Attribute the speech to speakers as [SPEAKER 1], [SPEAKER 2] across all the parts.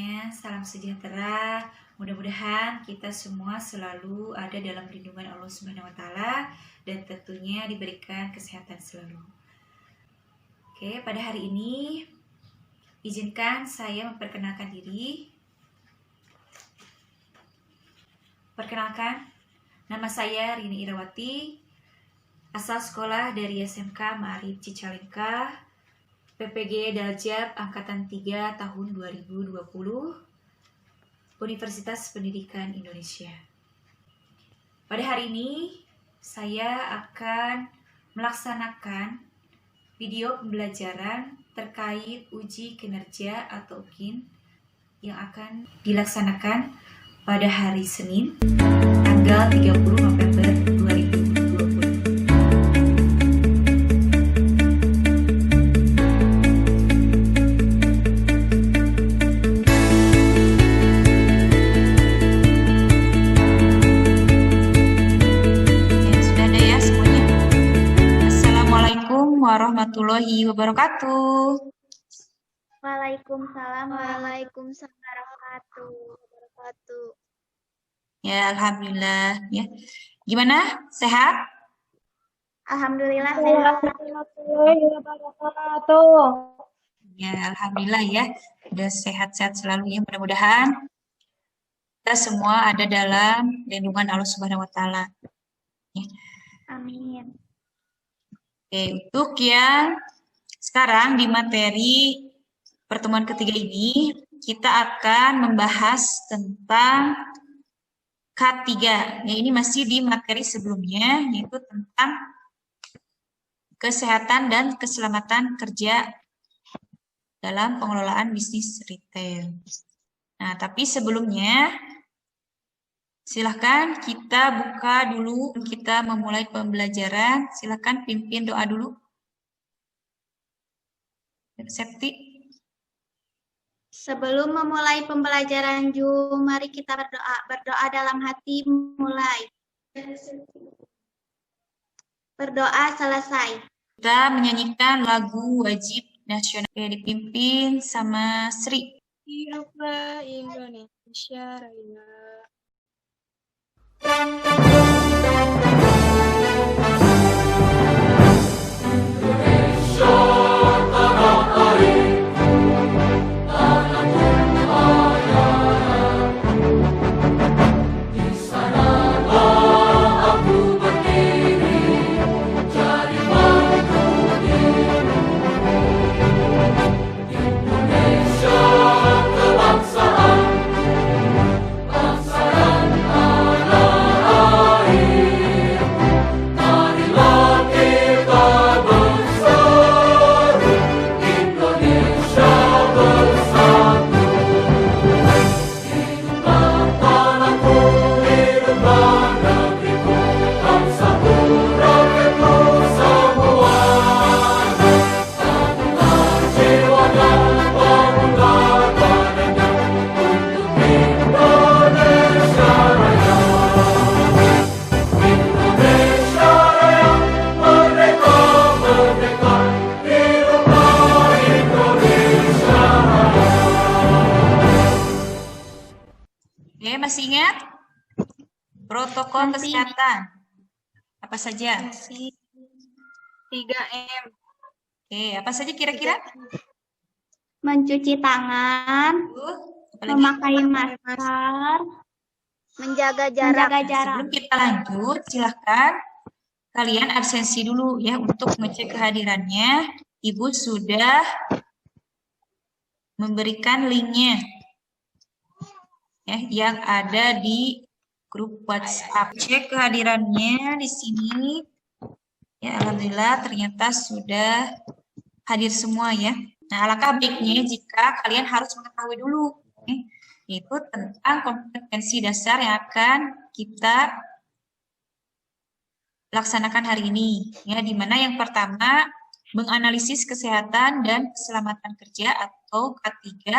[SPEAKER 1] semuanya, salam sejahtera. Mudah-mudahan kita semua selalu ada dalam lindungan Allah Subhanahu wa taala dan tentunya diberikan kesehatan selalu. Oke, pada hari ini izinkan saya memperkenalkan diri. Perkenalkan, nama saya Rini Irawati, asal sekolah dari SMK Ma'arif Cicalengka, PPG Daljab Angkatan 3 tahun 2020, Universitas Pendidikan Indonesia. Pada hari ini, saya akan melaksanakan video pembelajaran terkait uji kinerja atau UKIN yang akan dilaksanakan pada hari Senin, tanggal 30 November 2020. Warahmatullahi wabarakatuh.
[SPEAKER 2] Waalaikumsalam warahmatullahi wabarakatuh.
[SPEAKER 1] Ya, alhamdulillah ya. Gimana? Sehat?
[SPEAKER 2] Alhamdulillah sehat.
[SPEAKER 3] Warahmatullahi wabarakatuh.
[SPEAKER 1] Ya, alhamdulillah ya. Udah sehat-sehat selalu ya. Mudah-mudahan kita semua ada dalam lindungan Allah Subhanahu wa taala. Ya.
[SPEAKER 2] Amin.
[SPEAKER 1] Oke, untuk yang sekarang di materi pertemuan ketiga ini, kita akan membahas tentang K3. Ya, ini masih di materi sebelumnya, yaitu tentang kesehatan dan keselamatan kerja dalam pengelolaan bisnis retail. Nah, tapi sebelumnya, silahkan kita buka dulu, kita memulai pembelajaran. Silahkan pimpin doa dulu. Septi.
[SPEAKER 2] Sebelum memulai pembelajaran Jum, mari kita berdoa. Berdoa dalam hati mulai. Berdoa selesai.
[SPEAKER 1] Kita menyanyikan lagu wajib nasional yang dipimpin sama Sri.
[SPEAKER 3] Hidup Indonesia Raya.
[SPEAKER 1] Oke, masih ingat? Protokol kesehatan. Apa saja?
[SPEAKER 3] 3M.
[SPEAKER 1] Oke, apa saja kira-kira?
[SPEAKER 2] Mencuci tangan, memakai masker, menjaga jarak.
[SPEAKER 1] Sebelum kita lanjut, silahkan kalian absensi dulu ya untuk mengecek kehadirannya. Ibu sudah memberikan linknya ya, yang ada di grup WhatsApp. Cek kehadirannya di sini. Ya, alhamdulillah ternyata sudah hadir semua ya. Nah, alangkah baiknya jika kalian harus mengetahui dulu yaitu tentang kompetensi dasar yang akan kita laksanakan hari ini. Ya, di mana yang pertama menganalisis kesehatan dan keselamatan kerja atau K3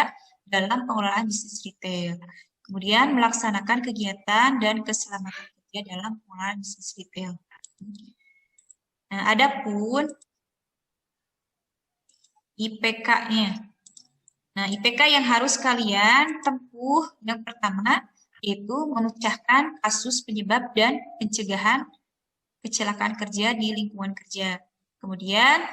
[SPEAKER 1] dalam pengelolaan bisnis retail. Kemudian melaksanakan kegiatan dan keselamatan kerja dalam pengelolaan bisnis retail. Nah, adapun IPK-nya. Nah, IPK yang harus kalian tempuh yang pertama yaitu memecahkan kasus penyebab dan pencegahan kecelakaan kerja di lingkungan kerja. Kemudian,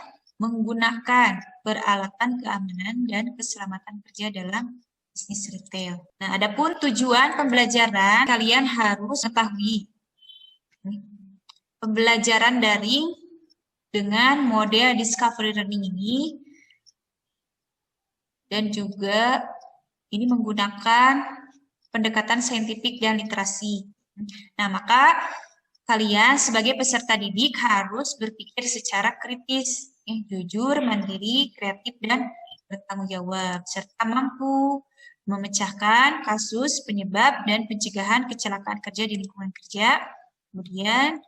[SPEAKER 1] menggunakan peralatan keamanan dan keselamatan kerja dalam bisnis retail. Nah, adapun tujuan pembelajaran, kalian harus mengetahui pembelajaran daring dengan model discovery learning ini, dan juga ini menggunakan pendekatan saintifik dan literasi. Nah, maka kalian sebagai peserta didik harus berpikir secara kritis, jujur, mandiri, kreatif, dan bertanggung jawab, serta mampu memecahkan kasus penyebab dan pencegahan kecelakaan kerja di lingkungan kerja, kemudian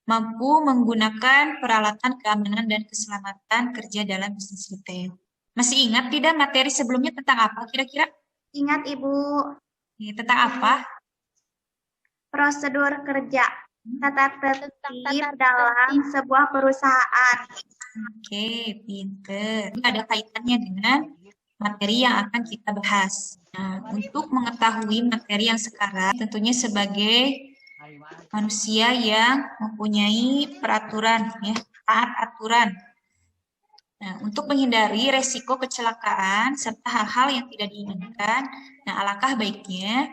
[SPEAKER 1] mampu menggunakan peralatan keamanan dan keselamatan kerja dalam bisnis retail. Masih ingat tidak materi sebelumnya tentang apa kira-kira?
[SPEAKER 2] Ingat Ibu,
[SPEAKER 1] Tentang apa?
[SPEAKER 2] prosedur kerja, tata tertib dalam sebuah perusahaan.
[SPEAKER 1] Oke, pinter. Ini ada kaitannya dengan materi yang akan kita bahas. Nah, untuk mengetahui materi yang sekarang, tentunya sebagai manusia yang mempunyai peraturan, ya, taat aturan. Nah, untuk menghindari resiko kecelakaan serta hal-hal yang tidak diinginkan, nah alangkah baiknya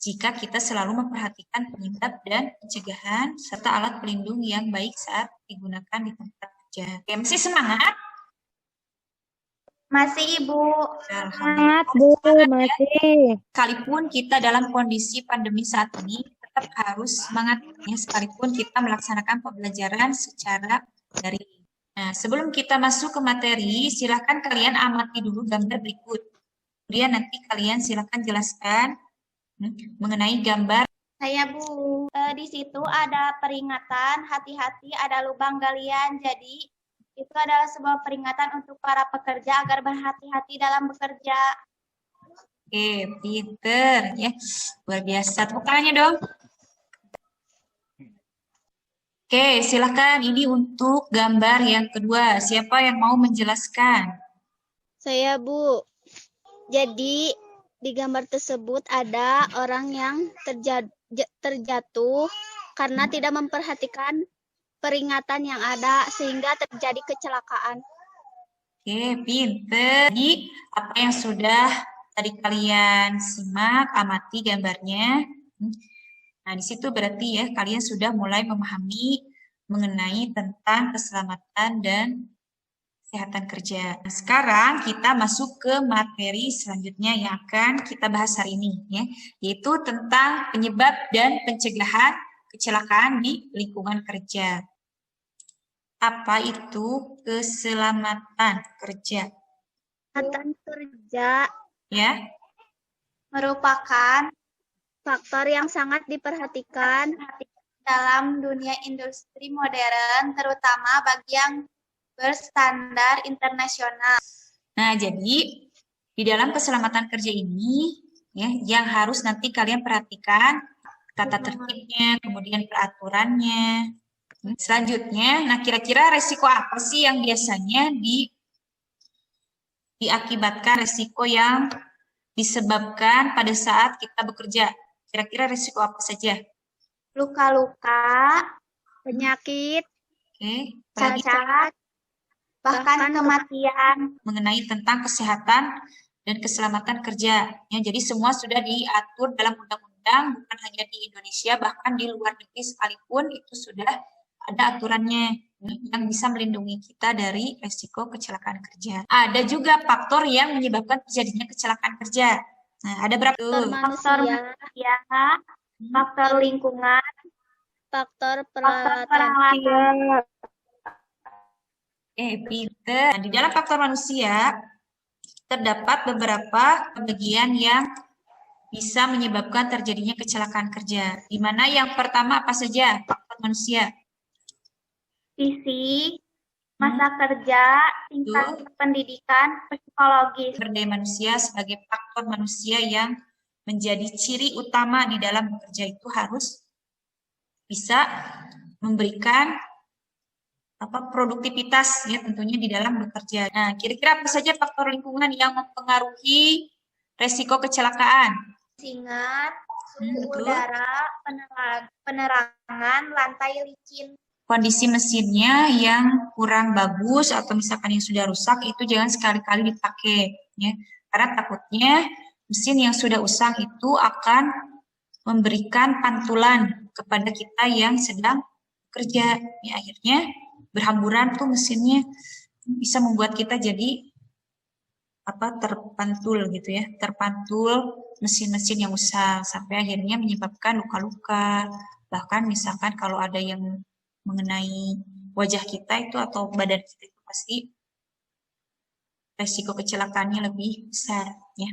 [SPEAKER 1] jika kita selalu memperhatikan penyebab dan pencegahan serta alat pelindung yang baik saat digunakan di tempat kerja. Oke, masih semangat?
[SPEAKER 2] Masih Ibu.
[SPEAKER 3] Semangat, Bu. Masih.
[SPEAKER 1] Sekalipun kita dalam kondisi pandemi saat ini, tetap harus semangat ya, sekalipun kita melaksanakan pembelajaran secara daring. Nah, sebelum kita masuk ke materi, silakan kalian amati dulu gambar berikut. Kemudian nanti kalian silakan jelaskan mengenai gambar.
[SPEAKER 2] Saya Bu, di situ ada peringatan, hati-hati ada lubang galian. Jadi itu adalah sebuah peringatan untuk para pekerja agar berhati-hati dalam bekerja.
[SPEAKER 1] Oke, pinter ya. Luar biasa. Tepuk tangannya dong. Oke, silakan. Ini untuk gambar yang kedua. Siapa yang mau menjelaskan?
[SPEAKER 4] Saya, Bu. Jadi, di gambar tersebut ada orang yang terjatuh karena tidak memperhatikan peringatan yang ada sehingga terjadi kecelakaan.
[SPEAKER 1] Oke, pinter. Jadi, apa yang sudah tadi kalian simak, amati gambarnya. Nah, di situ berarti ya kalian sudah mulai memahami mengenai tentang keselamatan dan kesehatan kerja. Nah, sekarang kita masuk ke materi selanjutnya yang akan kita bahas hari ini, ya, yaitu tentang penyebab dan pencegahan kecelakaan di lingkungan kerja. Apa itu keselamatan kerja?
[SPEAKER 4] Keselamatan kerja
[SPEAKER 1] Ya,
[SPEAKER 2] Merupakan
[SPEAKER 4] faktor yang sangat diperhatikan
[SPEAKER 2] dalam dunia industri modern, terutama bagi yang berstandar internasional.
[SPEAKER 1] nah jadi di dalam keselamatan kerja ini ya yang harus nanti kalian perhatikan tata tertibnya, kemudian peraturannya. Selanjutnya, nah kira-kira resiko apa sih yang biasanya diakibatkan resiko yang disebabkan pada saat kita bekerja? Kira-kira resiko apa saja?
[SPEAKER 2] Luka-luka,
[SPEAKER 4] penyakit,
[SPEAKER 1] Oke,
[SPEAKER 2] cacat, bahkan kematian.
[SPEAKER 1] mengenai tentang kesehatan dan keselamatan kerja. Ya, jadi semua sudah diatur dalam undang-undang, bukan hanya di Indonesia, bahkan di luar negeri sekalipun itu sudah ada aturannya yang bisa melindungi kita dari resiko kecelakaan kerja. Ada juga faktor yang menyebabkan terjadinya kecelakaan kerja. Nah, ada berapa tuh?
[SPEAKER 2] Faktor manusia, faktor lingkungan,
[SPEAKER 4] faktor
[SPEAKER 2] faktor
[SPEAKER 4] peralatan.
[SPEAKER 2] peralatan.
[SPEAKER 1] Pinter. Nah, di dalam faktor manusia terdapat beberapa bagian yang bisa menyebabkan terjadinya kecelakaan kerja. Di mana yang pertama apa saja faktor manusia?
[SPEAKER 2] Fisik, masa kerja, tingkat pendidikan, psikologis.
[SPEAKER 1] Sumber daya manusia sebagai faktor manusia yang menjadi ciri utama di dalam bekerja itu harus bisa memberikan produktivitas ya tentunya di dalam bekerja. Nah, kira-kira apa saja faktor lingkungan yang mempengaruhi resiko kecelakaan?
[SPEAKER 2] Singat, suhu
[SPEAKER 1] Betul.
[SPEAKER 2] udara, penerangan, lantai licin.
[SPEAKER 1] Kondisi mesinnya yang kurang bagus atau misalkan yang sudah rusak itu jangan sekali-kali dipakai ya. Karena takutnya mesin yang sudah usang itu akan memberikan pantulan kepada kita yang sedang bekerja. Ya, akhirnya berhamburan tuh mesinnya, bisa membuat kita jadi terpantul gitu ya, terpantul mesin-mesin yang usang sampai akhirnya menyebabkan luka-luka. Bahkan misalkan kalau ada yang mengenai wajah kita itu atau badan kita itu pasti resiko kecelakaannya lebih besar ya.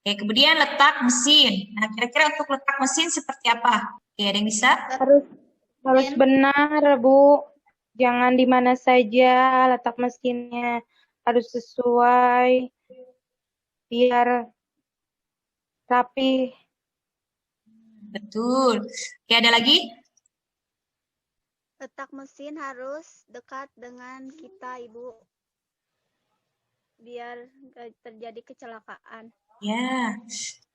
[SPEAKER 1] Oke, kemudian letak mesin. Nah, kira-kira untuk letak mesin seperti apa? Oke, ada yang bisa?
[SPEAKER 3] Harus benar, Bu. Jangan di mana saja letak mesinnya. Harus sesuai biar rapi.
[SPEAKER 1] Betul. Oke, ada lagi?
[SPEAKER 4] Letak mesin harus dekat dengan kita, Ibu. Biar nggak terjadi kecelakaan.
[SPEAKER 1] Ya,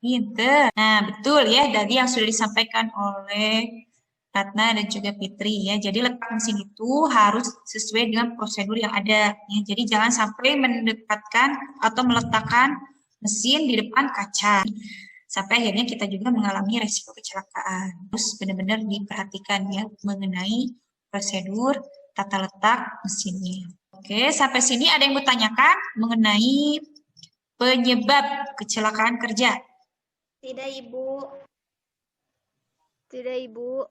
[SPEAKER 1] pinter. Nah, betul ya, tadi yang sudah disampaikan oleh Ratna dan juga Fitri ya. Jadi letak mesin itu harus sesuai dengan prosedur yang ada. Ya. Jadi jangan sampai mendekatkan atau meletakkan mesin di depan kaca. Sampai akhirnya kita juga mengalami resiko kecelakaan. Terus benar-benar diperhatikan ya mengenai prosedur tata letak mesinnya. Oke, sampai sini ada yang bertanyakan mengenai penyebab kecelakaan kerja?
[SPEAKER 2] Tidak, Ibu.
[SPEAKER 4] Tidak, Ibu.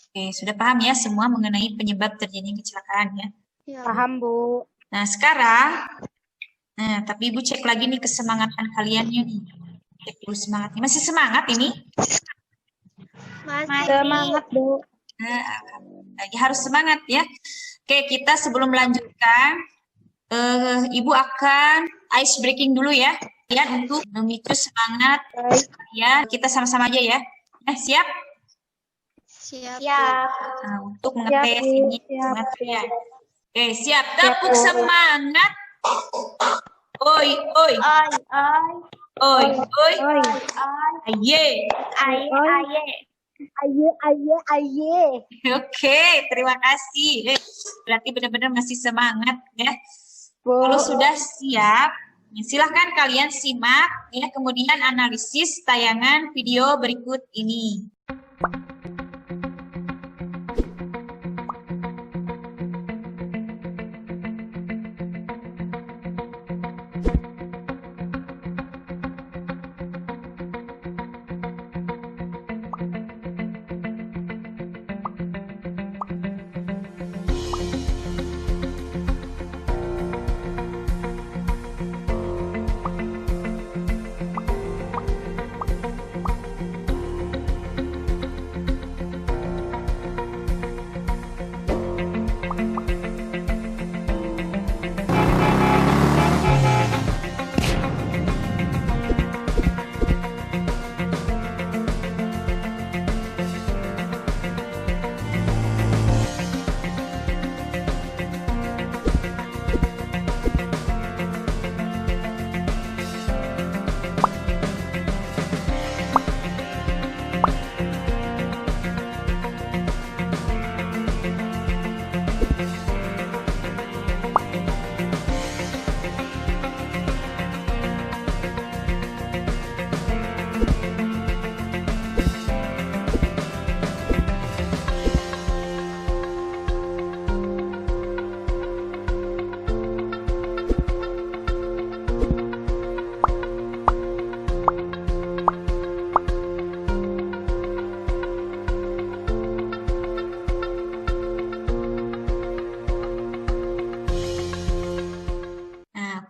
[SPEAKER 1] Oke, sudah paham ya semua mengenai penyebab terjadinya kecelakaan ya?
[SPEAKER 4] Ya.
[SPEAKER 3] Paham, Bu.
[SPEAKER 1] Nah, sekarang, tapi Ibu cek lagi nih kesemangatan kaliannya nih. Cek dulu semangatnya. Masih semangat ini?
[SPEAKER 4] Masih.
[SPEAKER 3] Semangat, Bu.
[SPEAKER 1] Nah, lagi harus semangat ya. Oke, kita sebelum melanjutkan, Ibu akan ice breaking dulu ya, untuk memicu semangat kalian. Kita sama-sama aja ya. Siap?
[SPEAKER 4] Siap.
[SPEAKER 2] Siap.
[SPEAKER 1] Nah, untuk mengetes ini semangat kalian. Oke, siap. Tepuk
[SPEAKER 3] Bu.
[SPEAKER 1] semangat. Oi, oi.
[SPEAKER 2] Oi, oi,
[SPEAKER 1] Oi, oi.
[SPEAKER 3] Oi.
[SPEAKER 1] Aye.
[SPEAKER 2] aye, aye.
[SPEAKER 3] Aye.
[SPEAKER 1] Oke, terima kasih. Berarti benar-benar masih semangat ya.
[SPEAKER 3] Bu.
[SPEAKER 1] Kalau sudah siap, silahkan kalian simak ya, kemudian analisis tayangan video berikut ini.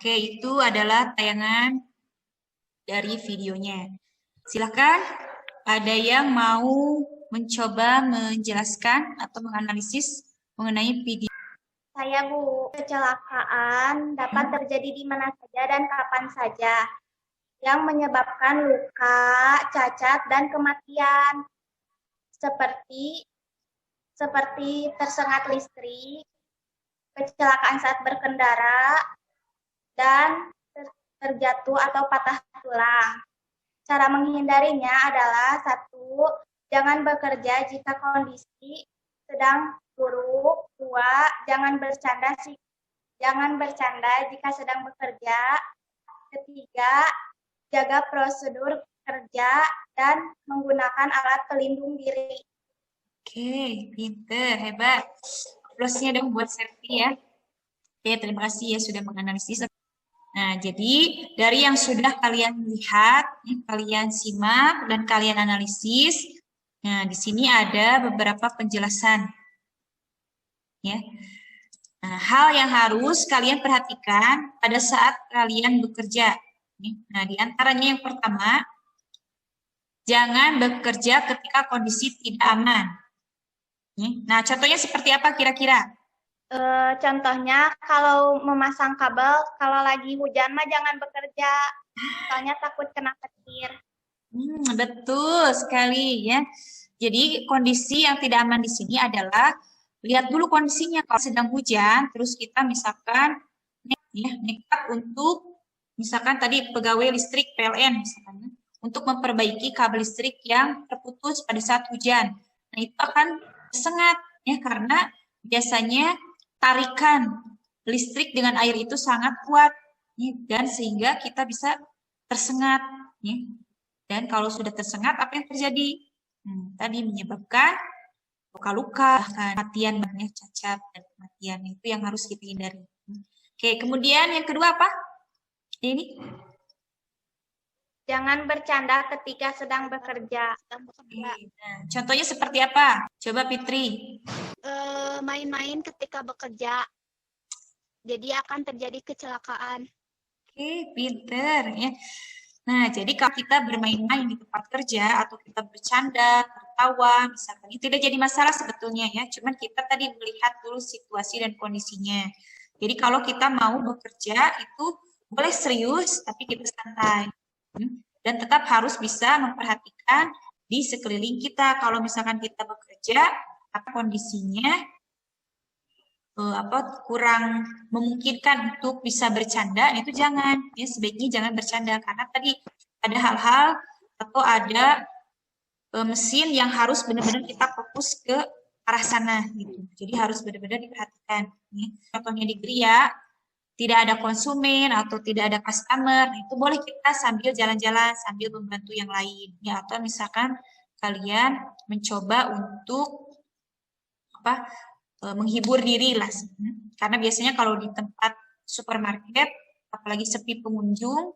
[SPEAKER 1] Oke, itu adalah tayangan dari videonya. Silahkan, ada yang mau mencoba menjelaskan atau menganalisis mengenai video.
[SPEAKER 2] Saya, Bu, kecelakaan dapat terjadi di mana saja dan kapan saja yang menyebabkan luka, cacat, dan kematian. Seperti tersengat listrik, kecelakaan saat berkendara, dan terjatuh atau patah tulang. Cara menghindarinya adalah 1. Jangan bekerja jika kondisi sedang buruk. 2. Jangan bercanda jika sedang bekerja. 3. Jaga prosedur kerja dan menggunakan alat pelindung diri.
[SPEAKER 1] Oke, pinter, hebat. Aplausnya dong buat Septi ya. Oke, terima kasih ya sudah menganalisis. Nah, jadi dari yang sudah kalian lihat, kalian simak, dan kalian analisis, nah di sini ada beberapa penjelasan. Ya. Nah, hal yang harus kalian perhatikan pada saat kalian bekerja. Nah, di antaranya yang pertama, jangan bekerja ketika kondisi tidak aman. Nah, contohnya seperti apa kira-kira?
[SPEAKER 2] Contohnya kalau memasang kabel, kalau lagi hujan mah jangan bekerja, soalnya takut kena petir.
[SPEAKER 1] Betul sekali ya. Jadi kondisi yang tidak aman di sini adalah lihat dulu kondisinya. Kalau sedang hujan, terus kita misalkan nekat untuk misalkan tadi pegawai listrik PLN misalkan untuk memperbaiki kabel listrik yang terputus pada saat hujan. Nah, itu akan tersengat ya karena biasanya tarikan listrik dengan air itu sangat kuat ya, dan sehingga kita bisa tersengat ya. Dan kalau sudah tersengat apa yang terjadi? Tadi menyebabkan luka-luka, bahkan kematian, cacat dan kematian itu yang harus kita hindari. Oke, kemudian yang kedua apa? Ini
[SPEAKER 2] jangan bercanda ketika sedang bekerja.
[SPEAKER 1] Nah, contohnya seperti apa? Coba Fitri.
[SPEAKER 4] Main-main ketika bekerja. Jadi akan terjadi kecelakaan.
[SPEAKER 1] Oke, pinter ya. Nah, jadi kalau kita bermain-main di tempat kerja atau kita bercanda, tertawa, misalkan itu tidak jadi masalah sebetulnya ya. Cuman kita tadi melihat dulu situasi dan kondisinya. Jadi kalau kita mau bekerja itu boleh serius, tapi kita santai. Dan tetap harus bisa memperhatikan di sekeliling kita. Kalau misalkan kita bekerja, apa kondisinya kurang memungkinkan untuk bisa bercanda, itu jangan. Ya, sebaiknya jangan bercanda karena tadi ada hal-hal atau ada mesin yang harus benar-benar kita fokus ke arah sana gitu. Jadi harus benar-benar diperhatikan. Ya. Contohnya di Gria, tidak ada konsumen atau tidak ada customer, itu boleh kita sambil jalan-jalan, sambil membantu yang lain. Ya, atau misalkan kalian mencoba untuk menghibur diri lah. Karena biasanya kalau di tempat supermarket, apalagi sepi pengunjung,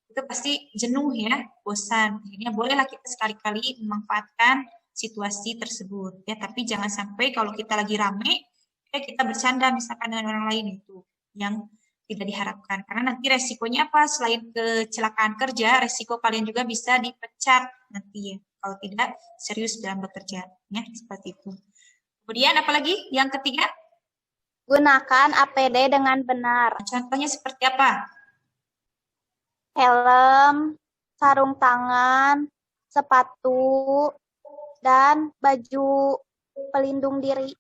[SPEAKER 1] itu pasti jenuh ya, bosan. Akhirnya bolehlah kita sekali-kali memanfaatkan situasi tersebut. Ya, tapi jangan sampai kalau kita lagi rame, kita bercanda misalkan dengan orang lain itu yang tidak diharapkan. Karena nanti resikonya apa? Selain kecelakaan kerja, resiko kalian juga bisa dipecat nanti ya, kalau tidak serius dalam bekerja. Ya, seperti itu. Kemudian apalagi yang ketiga?
[SPEAKER 2] Gunakan APD dengan benar.
[SPEAKER 1] Contohnya seperti apa?
[SPEAKER 2] Helm, sarung tangan, sepatu, dan baju pelindung diri.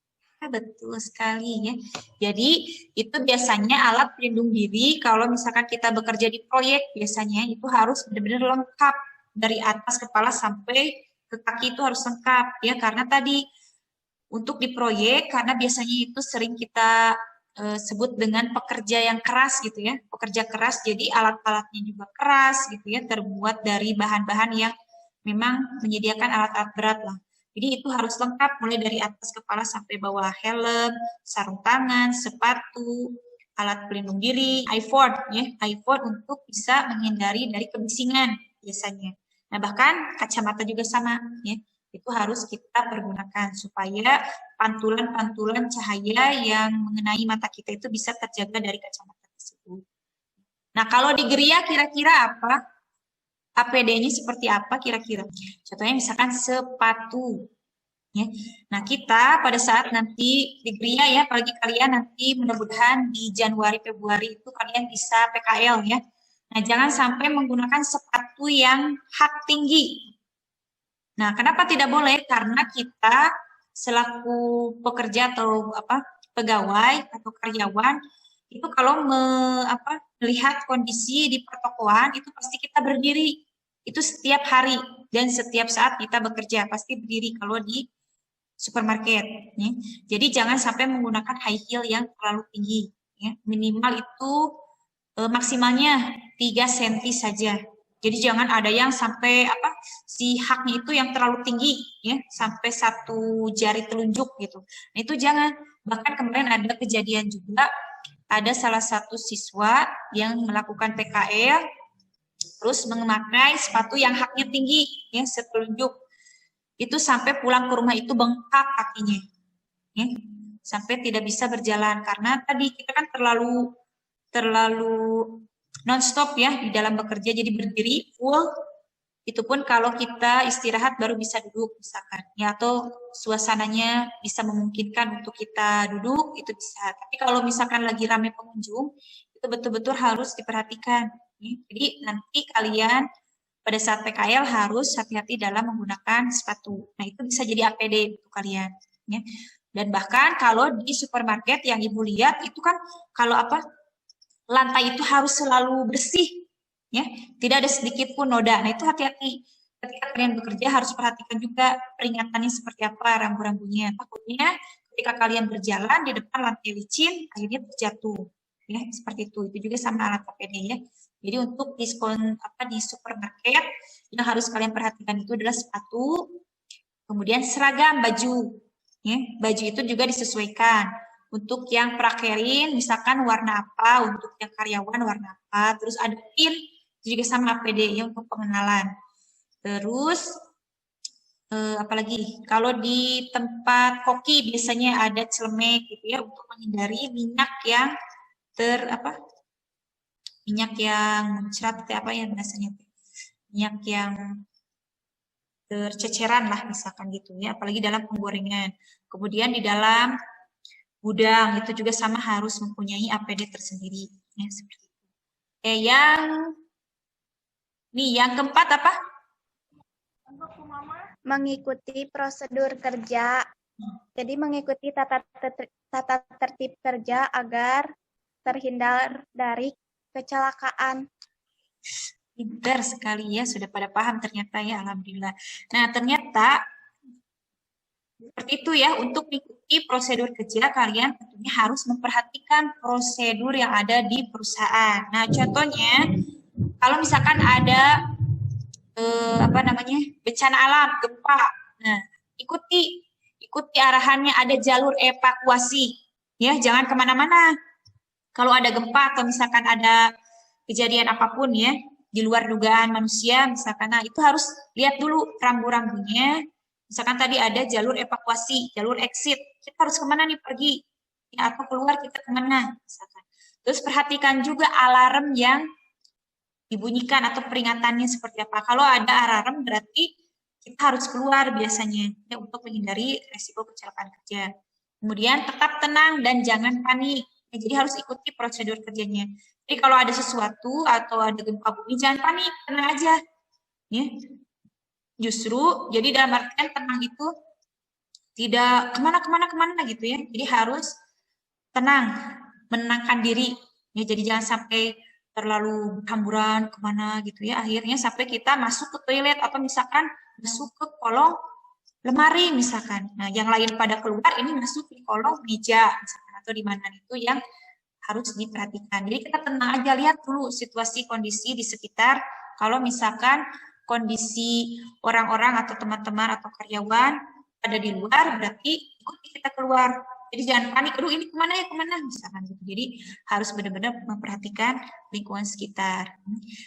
[SPEAKER 1] Betul sekali ya. Jadi itu biasanya alat pelindung diri kalau misalkan kita bekerja di proyek biasanya itu harus benar-benar lengkap dari atas kepala sampai ke kaki itu harus lengkap ya karena tadi untuk di proyek karena biasanya itu sering kita sebut dengan pekerja yang keras gitu ya, pekerja keras jadi alat-alatnya juga keras gitu ya, terbuat dari bahan-bahan yang memang menyediakan alat-alat berat lah. Jadi itu harus lengkap mulai dari atas kepala sampai bawah, helm, sarung tangan, sepatu, alat pelindung diri, iPhone ya, iPhone untuk bisa menghindari dari kebisingan biasanya. Nah bahkan kacamata juga sama ya, itu harus kita pergunakan supaya pantulan-pantulan cahaya yang mengenai mata kita itu bisa terjaga dari kacamata tersebut. Nah kalau di Gria kira-kira apa? APD-nya seperti apa kira-kira? Contohnya misalkan sepatu. Ya. Nah kita pada saat nanti di Gria ya, apalagi kalian nanti mudah-mudahan di Januari Februari itu kalian bisa PKL ya. Nah jangan sampai menggunakan sepatu yang hak tinggi. Nah kenapa tidak boleh? Karena kita selaku pekerja atau pegawai atau karyawan itu kalau melihat kondisi di pertokoan itu pasti kita berdiri. Itu setiap hari dan setiap saat kita bekerja pasti berdiri kalau di supermarket. Ya. Jadi jangan sampai menggunakan high heel yang terlalu tinggi. Ya. Minimal itu maksimalnya 3 cm saja. Jadi jangan ada yang sampai si haknya itu yang terlalu tinggi ya, sampai 1 jari telunjuk gitu. Nah, itu jangan. Bahkan kemarin ada kejadian juga, ada salah satu siswa yang melakukan PKL terus memakai sepatu yang haknya tinggi ya, setelunjuk. Itu sampai pulang ke rumah itu bengkak kakinya. Ya. Sampai tidak bisa berjalan karena tadi kita kan terlalu non-stop ya di dalam bekerja, jadi berdiri full, itu pun kalau kita istirahat baru bisa duduk misalkan, ya atau suasananya bisa memungkinkan untuk kita duduk, itu bisa. Tapi kalau misalkan lagi ramai pengunjung, itu betul-betul harus diperhatikan. Ya. Jadi nanti kalian pada saat PKL harus hati-hati dalam menggunakan sepatu. Nah itu bisa jadi APD untuk kalian. Ya. Dan bahkan kalau di supermarket yang Ibu lihat itu kan kalau lantai itu harus selalu bersih, ya, tidak ada sedikit pun noda. Nah itu hati-hati ketika kalian bekerja harus perhatikan juga peringatannya seperti apa, rambu-rambunya. Takutnya ketika kalian berjalan di depan lantai licin, akhirnya terjatuh, ya seperti itu. Itu juga sama alat APD ya. Jadi untuk diskon di supermarket yang harus kalian perhatikan itu adalah sepatu, kemudian seragam baju, ya baju itu juga disesuaikan. Untuk yang prakerin, misalkan warna apa, untuk yang karyawan warna apa, terus ada pin, juga sama APD ya untuk pengenalan. Terus, apalagi, kalau di tempat koki biasanya ada celemek gitu ya, untuk menghindari minyak yang minyak yang muncrat, biasanya, minyak yang terceceran lah misalkan gitu ya, apalagi dalam penggorengan. Kemudian di dalam gudang itu juga sama harus mempunyai APD tersendiri ya seperti itu. Yang keempat apa?
[SPEAKER 2] Mengikuti prosedur kerja. Jadi mengikuti tata tertib kerja agar terhindar dari kecelakaan.
[SPEAKER 1] Pintar sekali ya, sudah pada paham ternyata ya, alhamdulillah. Nah, ternyata seperti itu ya, untuk mengikuti prosedur kerja kalian tentunya harus memperhatikan prosedur yang ada di perusahaan. Nah, contohnya kalau misalkan ada bencana alam, gempa. Nah, ikuti arahannya, ada jalur evakuasi. Ya, jangan kemana-mana. Kalau ada gempa atau misalkan ada kejadian apapun ya, di luar dugaan manusia, misalkan, nah itu harus lihat dulu rambu-rambunya. Misalkan tadi ada jalur evakuasi, jalur exit, kita harus kemana nih pergi, ya, atau keluar kita kemana, misalkan. Terus perhatikan juga alarm yang dibunyikan atau peringatannya seperti apa. Kalau ada alarm berarti kita harus keluar biasanya ya, untuk menghindari resiko kecelakaan kerja. Kemudian tetap tenang dan jangan panik. Ya, jadi harus ikuti prosedur kerjanya. Jadi kalau ada sesuatu atau ada gempa bumi jangan panik, tenang aja. Ya. Justru jadi dalam artian tenang itu tidak kemana gitu ya. Jadi harus tenang, menenangkan diri. Ya, jadi jangan sampai terlalu hamburan kemana gitu ya. Akhirnya sampai kita masuk ke toilet atau misalkan masuk ke kolong lemari misalkan. Nah, yang lain pada keluar ini masuk di kolong meja misalkan atau di mana itu yang harus diperhatikan. Jadi kita tenang aja, lihat dulu situasi kondisi di sekitar. Kalau misalkan kondisi orang-orang atau teman-teman atau karyawan ada di luar, berarti ikuti kita keluar. Jadi jangan panik, aduh ini kemana misalkan gitu. Jadi harus benar-benar memperhatikan lingkungan sekitar.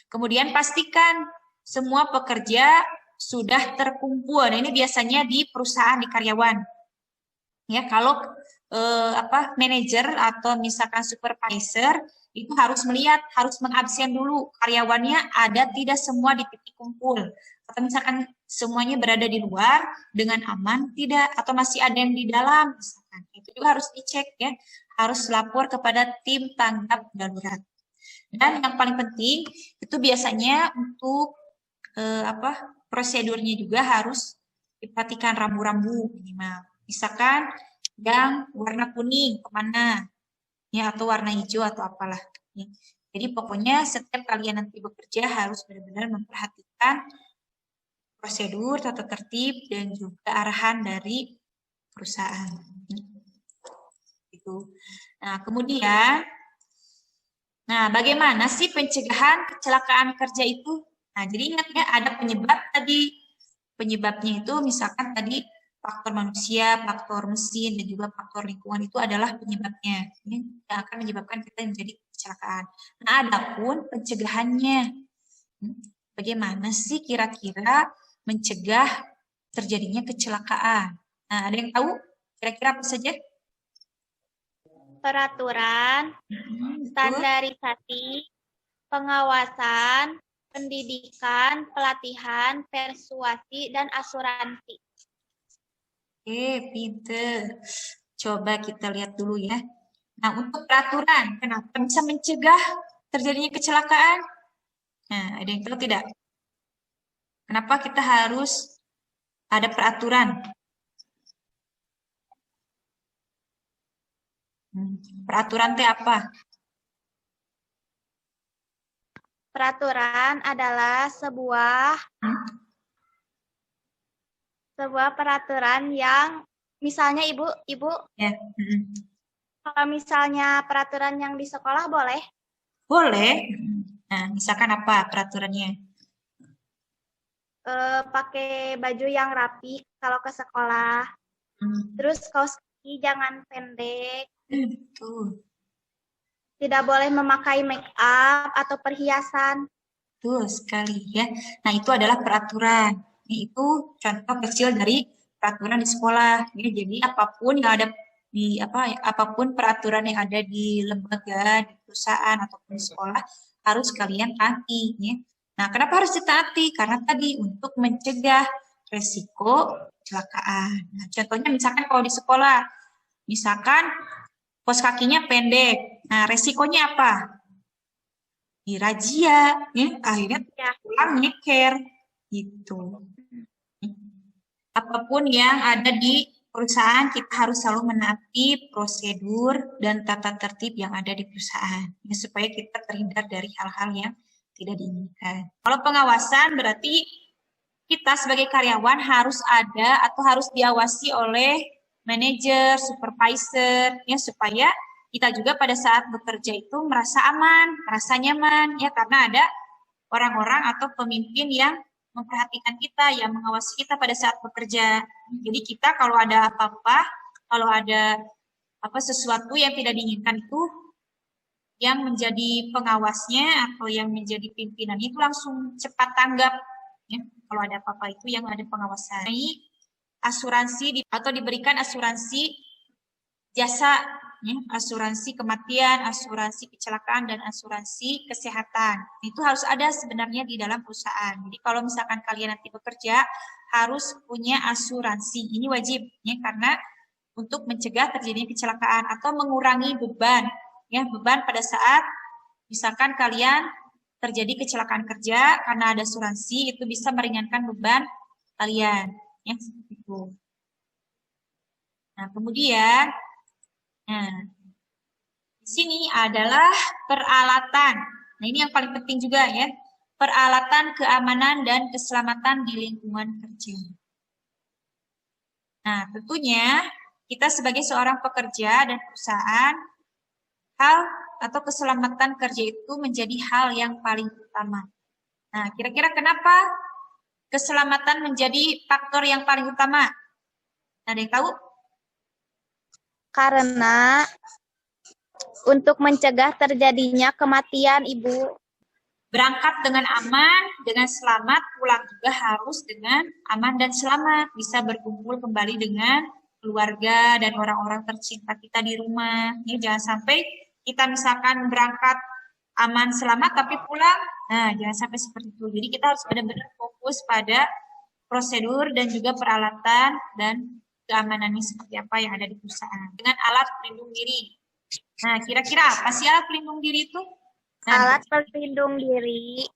[SPEAKER 1] Kemudian pastikan semua pekerja sudah terkumpul. Nah, ini biasanya di perusahaan, di karyawan. Ya, kalau manajer atau misalkan supervisor itu harus melihat, harus mengabsen dulu karyawannya ada tidak semua di titik kumpul. Atau misalkan semuanya berada di luar dengan aman tidak, atau masih ada yang di dalam misalkan. Itu juga harus dicek ya, harus lapor kepada tim tanggap darurat. Dan yang paling penting itu biasanya untuk prosedurnya juga harus diperhatikan rambu-rambu minimal. Misalkan yang warna kuning kemana, ya, atau warna hijau atau apalah. Ya. Jadi pokoknya setiap kalian nanti bekerja harus benar-benar memperhatikan prosedur, tata tertib, dan juga arahan dari perusahaan. Gitu. Nah, kemudian, bagaimana sih pencegahan kecelakaan kerja itu? Nah, jadi ingat ya, ada penyebab tadi. Penyebabnya itu misalkan tadi faktor manusia, faktor mesin, dan juga faktor lingkungan itu adalah penyebabnya. Ini yang akan menyebabkan kita menjadi kecelakaan. Nah, adapun pencegahannya, bagaimana sih kira-kira mencegah terjadinya kecelakaan? Nah, ada yang tahu kira-kira apa saja?
[SPEAKER 2] Peraturan, standarisasi, pengawasan, pendidikan, pelatihan, persuasi, dan asuransi.
[SPEAKER 1] Oke, pinter. Coba kita lihat dulu ya. Nah, untuk peraturan, kenapa bisa mencegah terjadinya kecelakaan? Nah, ada yang tahu tidak? Kenapa kita harus ada peraturan? Peraturan itu apa?
[SPEAKER 2] Peraturan adalah sebuah peraturan yang misalnya Ibu
[SPEAKER 1] Ya.
[SPEAKER 2] kalau misalnya peraturan yang di sekolah boleh?
[SPEAKER 1] Boleh. Nah, misalkan apa peraturannya?
[SPEAKER 2] Pakai baju yang rapi kalau ke sekolah. Terus kaos kaki jangan pendek.
[SPEAKER 1] Betul.
[SPEAKER 2] Tidak boleh memakai make up atau perhiasan.
[SPEAKER 1] Betul sekali ya. Nah, itu adalah peraturan. Itu contoh kecil dari peraturan di sekolah. Ya, jadi apapun yang ada di apapun peraturan yang ada di lembaga, di perusahaan ataupun di sekolah harus kalian taati ya. Nah, kenapa harus ditaati? Karena tadi untuk mencegah resiko kecelakaan. Nah, contohnya misalkan kalau di sekolah, misalkan kaos kakinya pendek. Nah, resikonya apa? Dirazia, ya, akhirnya pulang nyeker, gitu. Apapun yang ada di perusahaan, kita harus selalu menaati prosedur dan tata tertib yang ada di perusahaan, ya, supaya kita terhindar dari hal-hal yang tidak diinginkan. Kalau pengawasan berarti kita sebagai karyawan harus ada atau harus diawasi oleh manajer, supervisor, ya, supaya kita juga pada saat bekerja itu merasa aman, merasa nyaman, ya, karena ada orang-orang atau pemimpin yang memperhatikan kita, yang mengawasi kita pada saat bekerja. Jadi kita kalau ada apa-apa, kalau ada sesuatu yang tidak diinginkan itu, yang menjadi pengawasnya atau yang menjadi pimpinan itu langsung cepat tanggap. Ya, kalau ada apa-apa itu yang ada pengawasan. Ini asuransi atau diberikan asuransi jasa, ya, asuransi kematian, asuransi kecelakaan, dan asuransi kesehatan. Itu harus ada sebenarnya di dalam perusahaan. Jadi kalau misalkan kalian nanti bekerja harus punya asuransi. Ini wajib ya, karena untuk mencegah terjadinya kecelakaan atau mengurangi beban. Ya, beban pada saat misalkan kalian terjadi kecelakaan kerja karena ada asuransi, itu bisa meringankan beban kalian, ya, seperti itu. Nah, kemudian, di sini adalah peralatan. Nah, ini yang paling penting juga ya, peralatan keamanan dan keselamatan di lingkungan kerja. Nah, tentunya kita sebagai seorang pekerja dan perusahaan, hal atau keselamatan kerja itu menjadi hal yang paling utama. Nah, kira-kira kenapa keselamatan menjadi faktor yang paling utama? Ada yang tahu?
[SPEAKER 2] Karena untuk mencegah terjadinya kematian, Ibu.
[SPEAKER 1] Berangkat dengan aman, dengan selamat, pulang juga harus dengan aman dan selamat. Bisa berkumpul kembali dengan keluarga dan orang-orang tercinta kita di rumah. Ya, jangan sampai kita misalkan berangkat aman selamat tapi pulang, nah jangan sampai seperti itu. Jadi kita harus benar-benar fokus pada prosedur dan juga peralatan dan keamanannya seperti apa yang ada di perusahaan. Dengan alat pelindung diri. Nah, kira-kira apa sih alat pelindung diri itu? Nah,
[SPEAKER 2] alat pelindung diri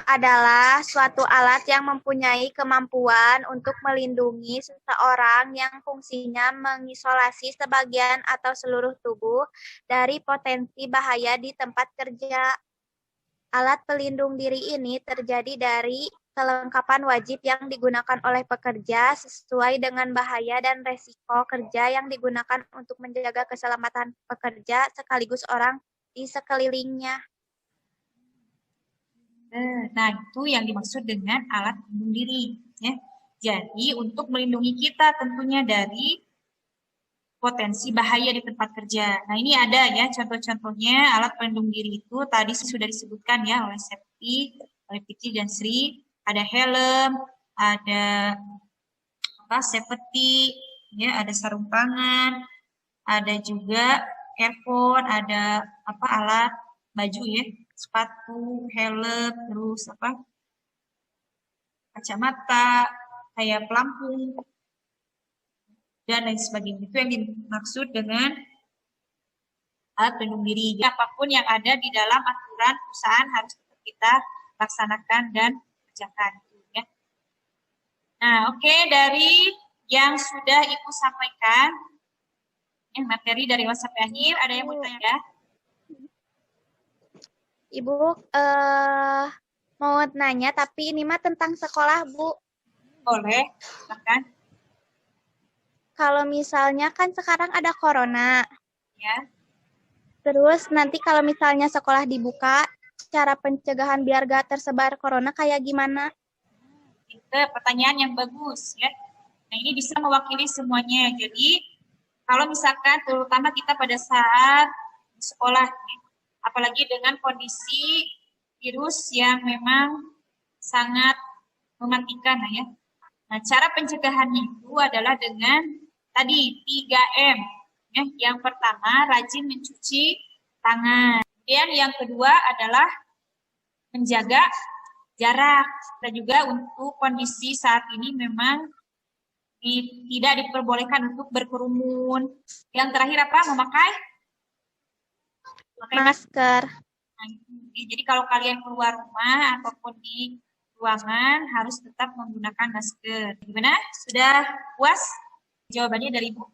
[SPEAKER 2] adalah suatu alat yang mempunyai kemampuan untuk melindungi seseorang yang fungsinya mengisolasi sebagian atau seluruh tubuh dari potensi bahaya di tempat kerja. Alat pelindung diri ini terjadi dari kelengkapan wajib yang digunakan oleh pekerja sesuai dengan bahaya dan resiko kerja yang digunakan untuk menjaga keselamatan pekerja sekaligus orang di sekelilingnya.
[SPEAKER 1] Nah, itu yang dimaksud dengan alat pelindung diri. Ya. Jadi, untuk melindungi kita tentunya dari potensi bahaya di tempat kerja. Nah, ini ada ya contoh-contohnya alat pelindung diri itu tadi sudah disebutkan ya oleh Septi, oleh Fitri dan Sri. Ada helm, ada safety, ya, ada sarung tangan, ada juga earphone, ada alat baju ya, sepatu, helm, terus kacamata, kayak pelampung, dan lain sebagainya. Itu yang dimaksud dengan alat pelindung diri. Jadi, apapun yang ada di dalam aturan perusahaan harus tetap kita laksanakan dan kerjakan. Ya. Nah, oke, dari yang sudah Ibu sampaikan, materi dari awal sampai akhir, ada yang mau tanya ya?
[SPEAKER 2] Ibu mau nanya, tapi ini mah tentang sekolah, Bu.
[SPEAKER 1] Boleh, silakan.
[SPEAKER 2] Kalau misalnya kan sekarang ada corona.
[SPEAKER 1] Ya.
[SPEAKER 2] Terus nanti kalau misalnya sekolah dibuka, cara pencegahan biar gak tersebar corona kayak gimana?
[SPEAKER 1] Itu pertanyaan yang bagus ya. Nah, ini bisa mewakili semuanya. Jadi, kalau misalkan terutama kita pada saat di sekolah, ya, apalagi dengan kondisi virus yang memang sangat mematikan ya. Nah, cara pencegahannya itu adalah dengan tadi 3M. Ya. Yang pertama, rajin mencuci tangan. Kemudian yang kedua adalah menjaga jarak. Dan juga untuk kondisi saat ini memang tidak diperbolehkan untuk berkerumun. Yang terakhir memakai
[SPEAKER 2] masker.
[SPEAKER 1] Nah, jadi kalau kalian keluar rumah ataupun di ruangan harus tetap menggunakan masker. Gimana? Sudah puas jawabannya dari Ibu?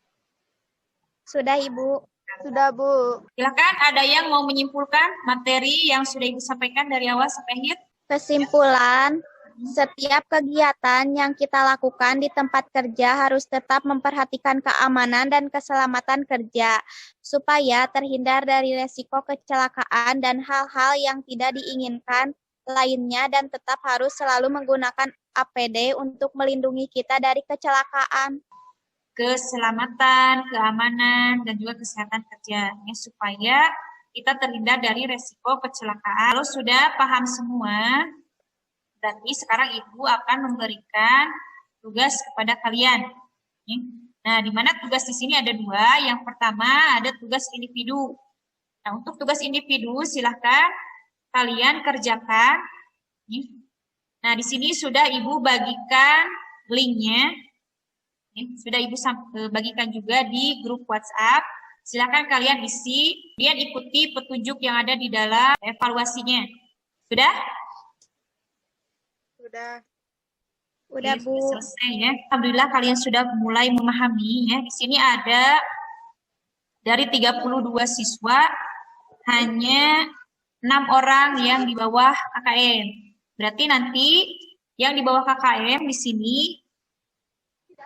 [SPEAKER 2] Sudah, Ibu.
[SPEAKER 4] Sudah, Bu.
[SPEAKER 1] Silakan, ada yang mau menyimpulkan materi yang sudah Ibu sampaikan dari awal sampai akhir?
[SPEAKER 2] Kesimpulan, setiap kegiatan yang kita lakukan di tempat kerja harus tetap memperhatikan keamanan dan keselamatan kerja, supaya terhindar dari resiko kecelakaan dan hal-hal yang tidak diinginkan lainnya, dan tetap harus selalu menggunakan APD untuk melindungi kita dari kecelakaan.
[SPEAKER 1] Keselamatan, keamanan, dan juga kesehatan kerja, ya, supaya kita terhindar dari resiko kecelakaan. Kalau sudah paham semua, berarti sekarang Ibu akan memberikan tugas kepada kalian. Nah, di mana tugas di sini ada dua. Yang pertama ada tugas individu. Nah, untuk tugas individu silahkan kalian kerjakan. Nah, di sini sudah Ibu bagikan linknya. Sudah Ibu bagikan juga di grup WhatsApp. Silakan kalian isi, kemudian ikuti petunjuk yang ada di dalam evaluasinya. Sudah?
[SPEAKER 2] Udah, Bu.
[SPEAKER 1] Selesai ya. Alhamdulillah kalian sudah mulai memahami ya. Di sini ada dari 32 siswa hanya 6 orang yang di bawah KKM. Berarti nanti yang di bawah KKM di sini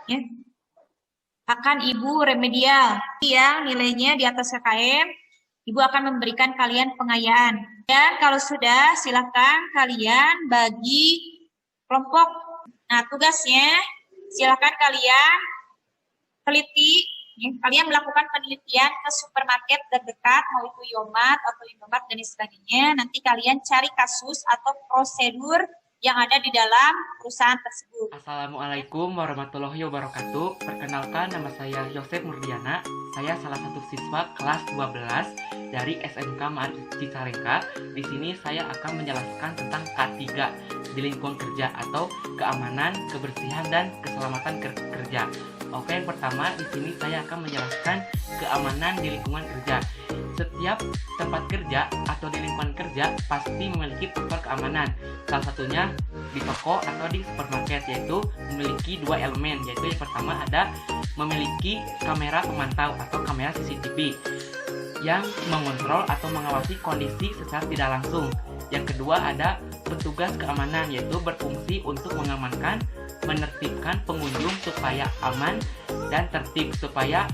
[SPEAKER 1] ya, akan Ibu remedial. Yang nilainya di atas KKM, Ibu akan memberikan kalian pengayaan. Dan kalau sudah, silakan kalian bagi kelompok. Nah, tugasnya silakan kalian teliti. Ya, kalian melakukan penelitian ke supermarket terdekat, mau itu Yomat atau Indomaret dan sebagainya. Nanti kalian cari kasus atau prosedur yang ada di dalam perusahaan tersebut.
[SPEAKER 5] Assalamualaikum warahmatullahi wabarakatuh. Perkenalkan, nama saya Yosef Murdiana. Saya salah satu siswa kelas 12 dari SMK Ma'arif Cicalengka. Di sini saya akan menjelaskan tentang K3 di lingkungan kerja atau keamanan, kebersihan dan keselamatan kerja. Oke, yang pertama di sini saya akan menjelaskan keamanan di lingkungan kerja. Setiap tempat kerja atau di lingkungan kerja pasti memiliki faktor keamanan. salah satunya di toko atau di supermarket, yaitu memiliki dua elemen, yaitu yang pertama ada memiliki kamera pemantau atau kamera CCTV yang mengontrol atau mengawasi kondisi secara tidak langsung. Yang kedua ada petugas keamanan, yaitu berfungsi untuk mengamankan, menertibkan pengunjung supaya aman dan tertib, supaya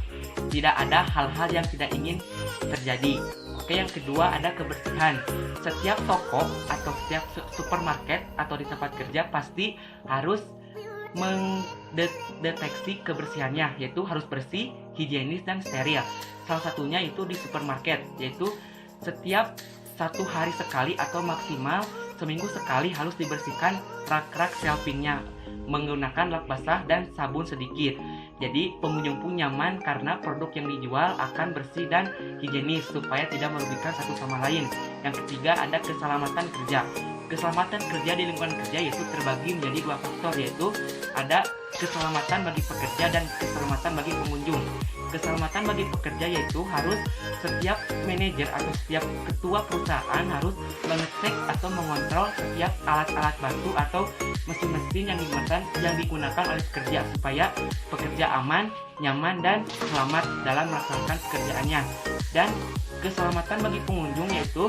[SPEAKER 5] tidak ada hal-hal yang tidak ingin terjadi. Oke, yang kedua ada kebersihan. Setiap toko atau setiap supermarket atau di tempat kerja pasti harus mendeteksi kebersihannya, yaitu harus bersih, higienis, dan steril. Salah satunya itu di supermarket, yaitu setiap 1 hari sekali atau maksimal seminggu sekali harus dibersihkan rak-rak shelvingnya menggunakan lap basah dan sabun sedikit. Jadi pengunjung pun nyaman karena produk yang dijual akan bersih dan higienis supaya tidak merugikan satu sama lain. Yang ketiga ada keselamatan kerja. Keselamatan kerja di lingkungan kerja yaitu terbagi menjadi 2 faktor, yaitu ada keselamatan bagi pekerja dan keselamatan bagi pengunjung. Keselamatan bagi pekerja yaitu harus setiap manajer atau setiap ketua perusahaan harus mengecek atau mengontrol setiap alat-alat bantu atau mesin-mesin yang digunakan oleh pekerja supaya pekerja aman, nyaman, dan selamat dalam melaksanakan pekerjaannya. Dan keselamatan bagi pengunjung yaitu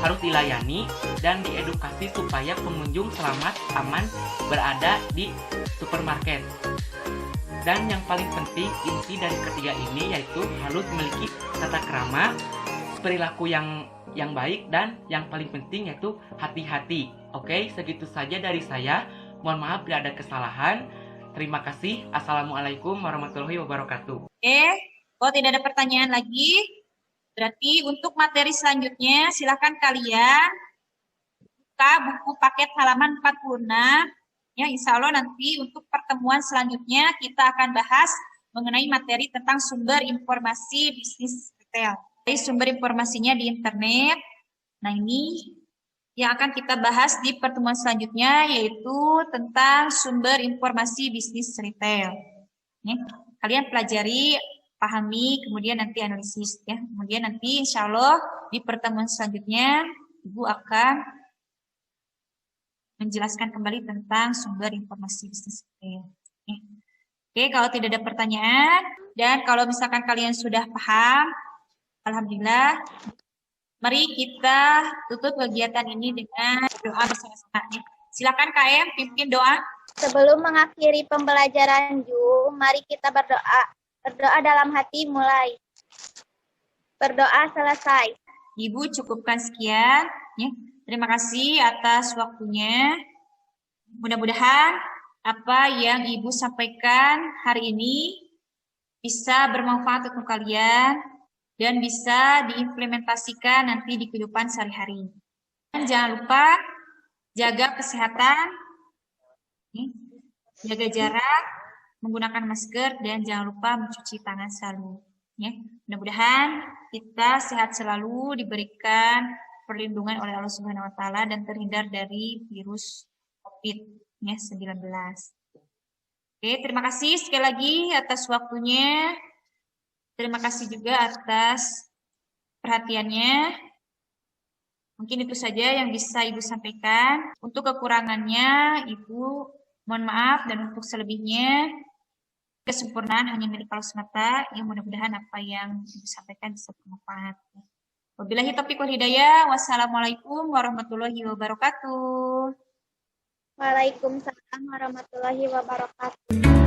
[SPEAKER 5] harus dilayani dan diedukasi supaya pengunjung selamat, aman berada di supermarket. Dan yang paling penting inti dari ketiga ini yaitu harus memiliki tata krama, perilaku yang baik, dan yang paling penting yaitu hati-hati. Oke, segitu saja dari saya. Mohon maaf bila ada kesalahan. Terima kasih. Assalamualaikum warahmatullahi wabarakatuh.
[SPEAKER 1] Oke, kalau tidak ada pertanyaan lagi, berarti untuk materi selanjutnya silakan kalian buka buku paket halaman 46. Ya, insya Allah nanti untuk pertemuan selanjutnya kita akan bahas mengenai materi tentang sumber informasi bisnis retail. Jadi sumber informasinya di internet. Nah, ini yang akan kita bahas di pertemuan selanjutnya yaitu tentang sumber informasi bisnis retail. Ya, kalian pelajari, pahami, kemudian nanti analisis. Ya. Kemudian nanti insya Allah di pertemuan selanjutnya Ibu akan menjelaskan kembali tentang sumber informasi bisnis retail. Oke, kalau tidak ada pertanyaan, dan kalau misalkan kalian sudah paham, alhamdulillah, mari kita tutup kegiatan ini dengan doa bersama-sama. Silakan KM, pimpin doa.
[SPEAKER 2] Sebelum mengakhiri pembelajaran mari kita berdoa. Berdoa dalam hati mulai. Berdoa selesai.
[SPEAKER 1] Ibu cukupkan sekian. Ya. Terima kasih atas waktunya. Mudah-mudahan apa yang Ibu sampaikan hari ini bisa bermanfaat untuk kalian dan bisa diimplementasikan nanti di kehidupan sehari-hari. Dan jangan lupa jaga kesehatan, jaga jarak, menggunakan masker, dan jangan lupa mencuci tangan selalu. Ya. Mudah-mudahan kita sehat selalu, diberikan perlindungan oleh Allah Subhanahu wa taala dan terhindar dari virus COVID-19. Oke, terima kasih sekali lagi atas waktunya. Terima kasih juga atas perhatiannya. Mungkin itu saja yang bisa Ibu sampaikan. Untuk kekurangannya, Ibu mohon maaf, dan untuk selebihnya kesempurnaan hanya milik Allah semata. Yang mudah-mudahan apa yang Ibu sampaikan bisa bermanfaat. Wabillahi taufiq wal hidayah. Wassalamualaikum warahmatullahi wabarakatuh.
[SPEAKER 2] Waalaikumsalam warahmatullahi wabarakatuh.